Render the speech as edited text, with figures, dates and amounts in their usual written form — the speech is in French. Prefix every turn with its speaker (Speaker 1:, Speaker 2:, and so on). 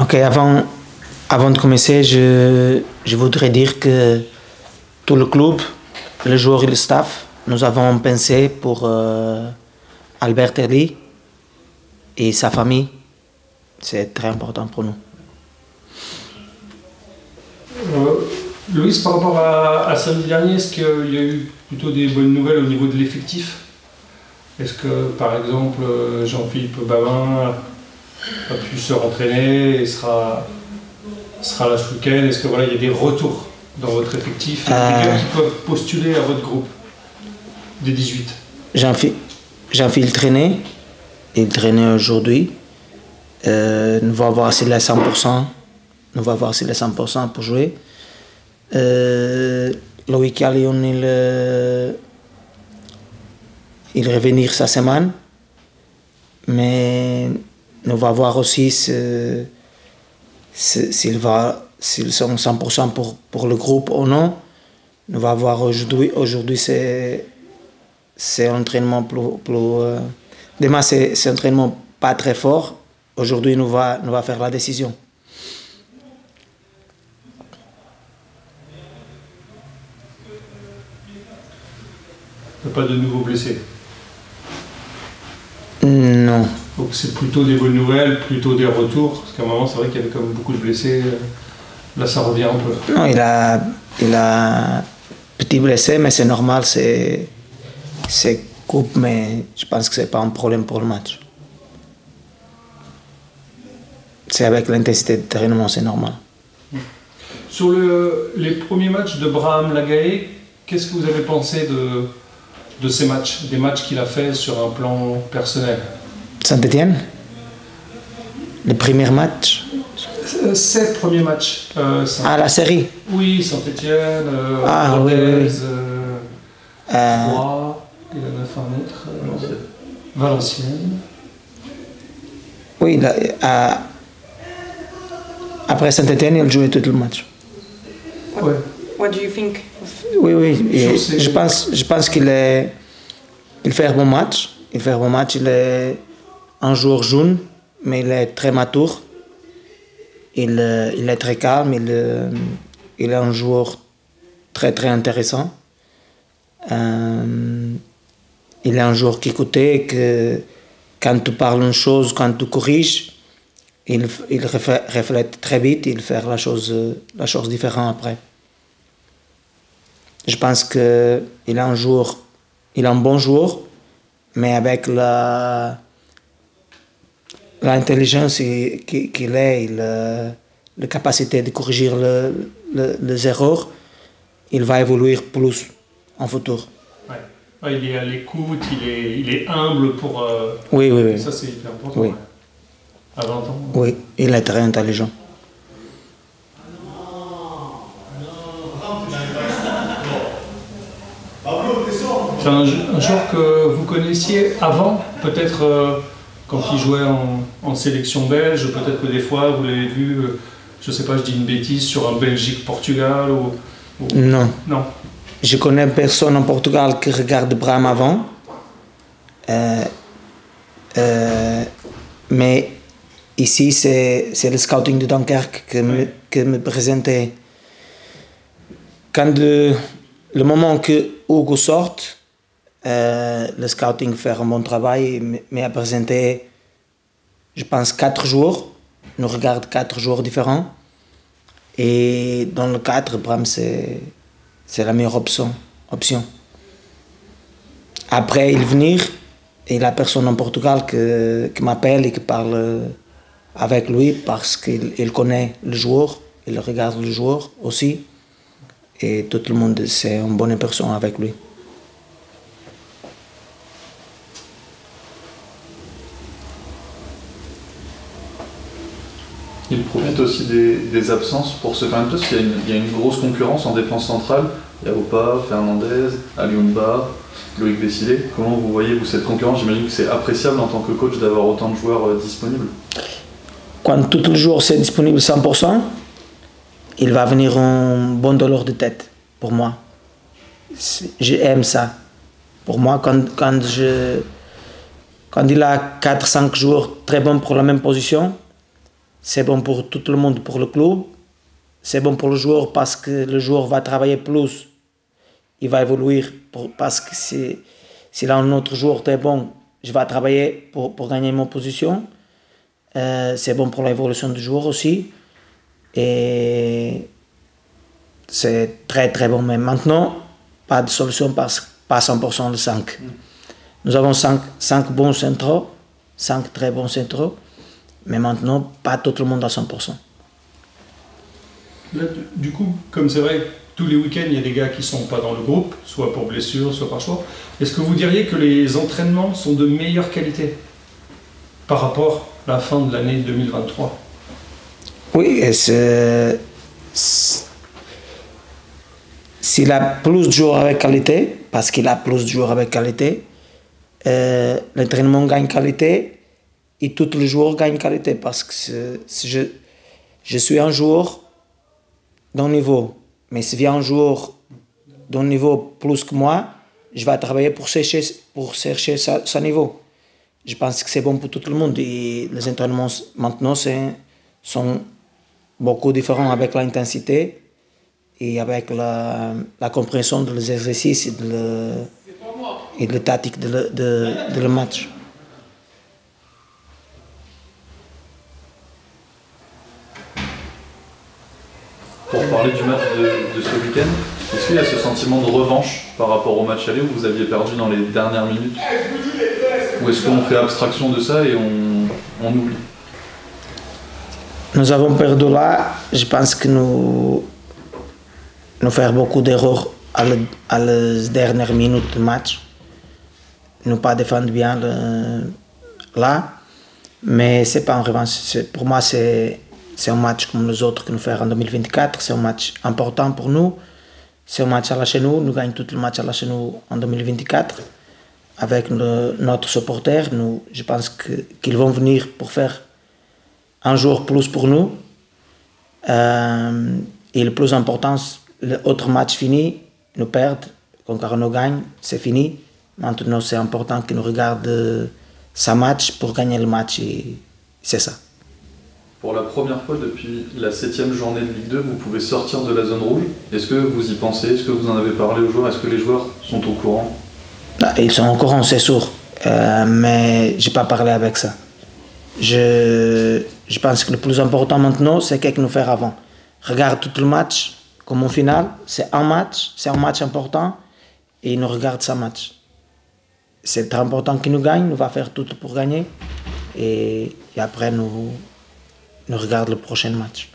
Speaker 1: Ok, avant de commencer, je voudrais dire que tout le club, les joueurs et le staff, nous avons pensé pour Albert Ellie et sa famille. C'est très important pour nous.
Speaker 2: Louis, par rapport à samedi dernier, est-ce qu'il y a eu plutôt des bonnes nouvelles au niveau de l'effectif? Est-ce que, par exemple, Jean-Philippe Babin a pu se rentraîner et sera là ce week-end? Est-ce que voilà, il y a des retours dans votre effectif, des gars qui peuvent postuler à votre groupe des 18?
Speaker 1: Jean-Philippe traînait, il traînait aujourd'hui. Nous va avoir assez les 100%. Nous va avoir assez les 100% pour jouer. Loïc Allion, il revenir cette semaine, mais nous va voir aussi s'ils sont 100% pour le groupe ou non. Nous va voir aujourd'hui. Aujourd'hui c'est un entraînement plus demain c'est un entraînement pas très fort. Aujourd'hui nous va faire la décision.
Speaker 2: Il n'y a pas de nouveaux blessés?
Speaker 1: Non.
Speaker 2: Donc c'est plutôt des bonnes nouvelles, plutôt des retours, parce qu'à un moment c'est vrai qu'il y avait quand même beaucoup de blessés. Là ça revient un peu.
Speaker 1: Non, il a petit blessé, mais c'est normal, c'est coupe, mais je pense que c'est pas un problème pour le match. C'est avec l'intensité de trainement, c'est normal.
Speaker 2: Sur les premiers matchs de Braham Lagae, qu'est-ce que vous avez pensé de ces matchs, des matchs qu'il a fait sur un plan personnel?
Speaker 1: Saint-Étienne, le premier match.
Speaker 2: 7 premiers matchs.
Speaker 1: La série.
Speaker 2: Oui, Saint-Étienne,
Speaker 1: oui.
Speaker 2: Troyes, il en a fait un autre. Valenciennes.
Speaker 1: Oui, après Saint-Étienne, il jouait tout le match.
Speaker 2: Ouais.
Speaker 3: What do you think?
Speaker 1: Oui. Je pense qu'il fait un bon match. Il est un joueur jeune, mais il est très mature. Il est très calme. Il est un joueur très très intéressant. Il est un joueur qui écoute, que quand tu parles une chose, quand tu corriges, il reflète très vite. Il fait la chose différente après. Je pense qu'il est un bon joueur, mais avec l'intelligence qu'il est, la capacité de corriger les erreurs, il va évoluer plus en futur.
Speaker 2: Ouais. Il est à l'écoute, il est humble pour...
Speaker 1: Oui.
Speaker 2: Ça c'est hyper important.
Speaker 1: Oui.
Speaker 2: Ouais. À 20 ans.
Speaker 1: Oui, il est très intelligent.
Speaker 2: C'est un joueur que vous connaissiez avant, peut-être quand il jouait en sélection belge, peut-être que des fois vous l'avez vu, je ne sais pas, je dis une bêtise, sur un Belgique-Portugal ou...
Speaker 1: Non.
Speaker 2: Non.
Speaker 1: Je connais personne en Portugal qui regarde Braham avant. Mais ici, c'est le scouting de Dunkerque que me présentait. Quand le moment que Hugo sort, le scouting fait un bon travail, mais a présenté, je pense, 4 jours. Nous regardons 4 jours différents. Et dans le 4, Braham, c'est la meilleure option. Après, il venir, et la personne en Portugal qui m'appelle et qui parle avec lui parce qu'il connaît le joueur, il regarde le joueur aussi. Et tout le monde, c'est une bonne personne avec lui.
Speaker 4: Il profite aussi des absences pour se faire une place, parce qu'il y a une grosse concurrence en défense centrale. Il y a Opa, Fernandez, Aliumba, Loïc Bessilé. Comment vous voyez cette concurrence? J'imagine que c'est appréciable en tant que coach d'avoir autant de joueurs disponibles.
Speaker 1: Quand tout le jour c'est disponible 100%, il va venir un bon douleur de tête pour moi. J'aime ça. Pour moi, quand il a 4-5 joueurs très bons pour la même position, c'est bon pour tout le monde, pour le club. C'est bon pour le joueur parce que le joueur va travailler plus. Il va évoluer parce que si là un autre joueur est bon, je vais travailler pour gagner mon position. C'est bon pour l'évolution du joueur aussi. Et c'est très très bon. Mais maintenant, pas de solution parce que pas 100% de 5. Nous avons 5 bons centraux, 5 très bons centraux, mais maintenant, pas tout le monde à 100%.
Speaker 2: Là, du coup, comme c'est vrai, tous les week-ends, il y a des gars qui ne sont pas dans le groupe, soit pour blessure, soit par choix. Est-ce que vous diriez que les entraînements sont de meilleure qualité par rapport à la fin de l'année 2023?
Speaker 1: Oui, s'il a plus de joueurs avec qualité, parce qu'il a plus de joueurs avec qualité, l'entraînement gagne qualité et tous les joueurs gagnent qualité parce que si je suis un joueur d'un niveau, mais s'il vient un joueur d'un niveau plus que moi, je vais travailler pour chercher son niveau. Je pense que c'est bon pour tout le monde et les entraînements maintenant sont beaucoup différents avec l'intensité et avec la compréhension des exercices et de la tactique de le match.
Speaker 4: Pour parler du match de ce week-end, est-ce qu'il y a ce sentiment de revanche par rapport au match aller où vous aviez perdu dans les dernières minutes? Ou est-ce qu'on fait abstraction de ça et on oublie?
Speaker 1: Nous avons perdu là, je pense que nous faisons beaucoup d'erreurs à les dernières minutes du match. Nous pas défendre bien là, mais c'est pas en revanche. Pour moi, c'est un match comme les autres que nous faisons en 2024. C'est un match important pour nous. C'est un match à la chez nous. Nous gagnons tout le match à la chez nous en 2024 avec notre supporter. Je pense qu'ils vont venir pour faire un jour plus pour nous. Et le plus important, l'autre match fini, nous perdons. Quand Carano gagne, c'est fini. Maintenant, c'est important qu'ils nous regardent sa match pour gagner le match. Et c'est ça.
Speaker 4: Pour la première fois depuis la 7e journée de Ligue 2, vous pouvez sortir de la zone rouge. Est-ce que vous y pensez? Est-ce que vous en avez parlé aux joueurs? Est-ce que les joueurs sont au courant?
Speaker 1: Ils sont au courant, c'est sûr. Mais je n'ai pas parlé avec ça. Je pense que le plus important maintenant, c'est ce que nous faisons avant. Regarde tout le match comme au final. C'est un match important. Et ils nous regardent ce match. C'est très important qu'ils nous gagnent. Nous allons faire tout pour gagner. Et après, nous regardons le prochain match.